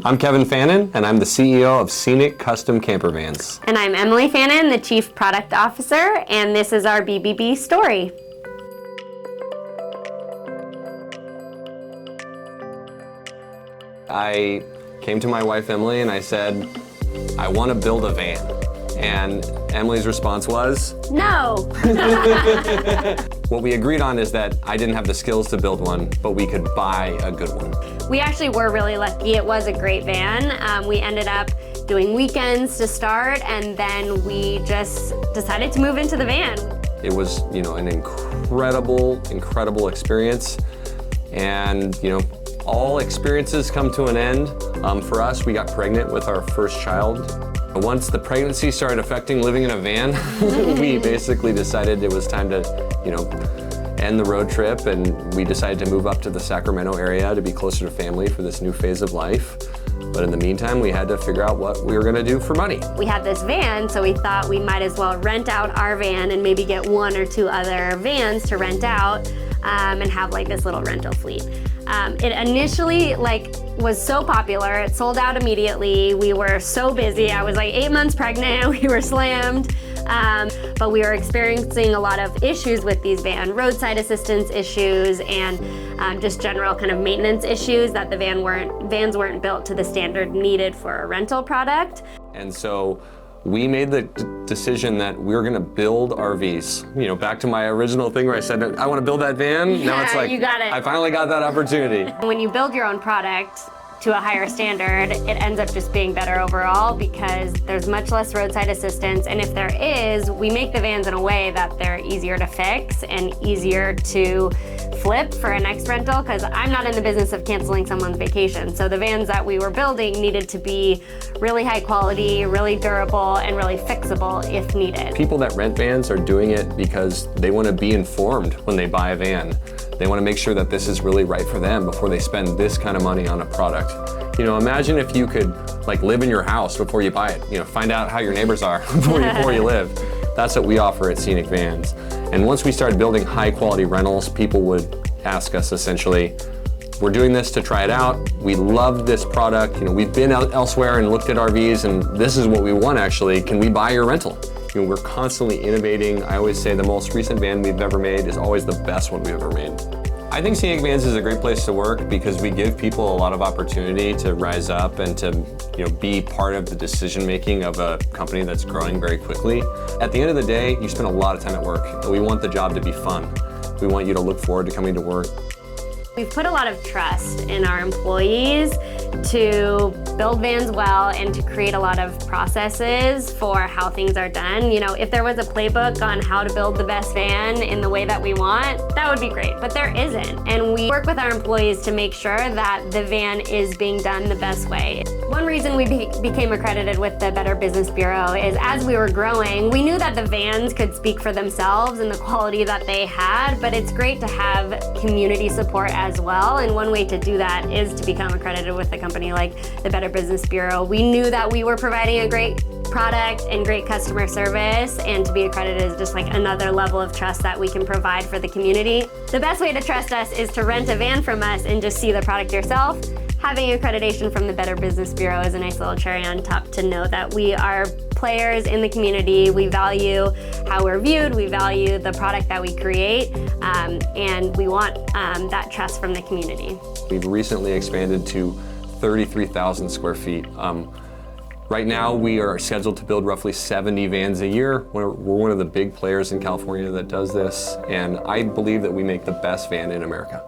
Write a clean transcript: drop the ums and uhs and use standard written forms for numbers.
I'm Kevin Fannin, and I'm the CEO of Scenic Custom Camper Vans. And I'm Emily Fannin, the Chief Product Officer, and this is our BBB story. I came to my wife Emily and I said, I want to build a van. And Emily's response was, no. What we agreed on is that I didn't have the skills to build one, but we could buy a good one. We actually were really lucky. It was a great van. We ended up doing weekends to start, and then we just decided to move into the van. It was, an incredible experience. And, all experiences come to an end. For us, we got pregnant with our first child. Once the pregnancy started affecting living in a van, we basically decided it was time to, end the road trip, and we decided to move up to the Sacramento area to be closer to family for this new phase of life. But in the meantime, we had to figure out what we were gonna do for money. We had this van, so we thought we might as well rent out our van and maybe get one or two other vans to rent out and have like this little rental fleet. It initially was so popular, it sold out immediately. We were so busy. I was like 8 months pregnant, we were slammed. But we were experiencing a lot of issues with these roadside assistance issues, and just general kind of maintenance issues that the vans weren't built to the standard needed for a rental product. And so we made the decision that we were gonna build RVs. Back to my original thing where I said, I wanna build that van. Yeah, now it's like, you got it. I finally got that opportunity. When you build your own product to a higher standard, it ends up just being better overall because there's much less roadside assistance, and if there is, we make the vans in a way that they're easier to fix and easier to flip for a next rental, because I'm not in the business of canceling someone's vacation. So the vans that we were building needed to be really high quality, really durable, and really fixable if needed. People that rent vans are doing it because they want to be informed when they buy a van. They want to make sure that this is really right for them before they spend this kind of money on a product. Imagine if you could live in your house before you buy it. Find out how your neighbors are before you live. That's what we offer at Scenic Vans. And once we started building high quality rentals, people would ask us essentially, we're doing this to try it out. We love this product. We've been out elsewhere and looked at RVs, and this is what we want actually. Can we buy your rental? We're constantly innovating. I always say the most recent van we've ever made is always the best one we've ever made. I think Scenic Vans is a great place to work because we give people a lot of opportunity to rise up and to be part of the decision making of a company that's growing very quickly. At the end of the day, you spend a lot of time at work, and we want the job to be fun. We want you to look forward to coming to work. We've put a lot of trust in our employees to build vans well and to create a lot of processes for how things are done. If there was a playbook on how to build the best van in the way that we want, that would be great, but there isn't. And we work with our employees to make sure that the van is being done the best way. One reason we became accredited with the Better Business Bureau is as we were growing, we knew that the vans could speak for themselves and the quality that they had, but it's great to have community support as well. And one way to do that is to become accredited with a company like the Better Business Bureau. We knew that we were providing a great product and great customer service, and to be accredited is just another level of trust that we can provide for the community. The best way to trust us is to rent a van from us and just see the product yourself. Having accreditation from the Better Business Bureau is a nice little cherry on top to know that we are players in the community. We value how we're viewed, we value the product that we create, and we want that trust from the community. We've recently expanded to 33,000 square feet. Right now, we are scheduled to build roughly 70 vans a year. We're one of the big players in California that does this, and I believe that we make the best van in America.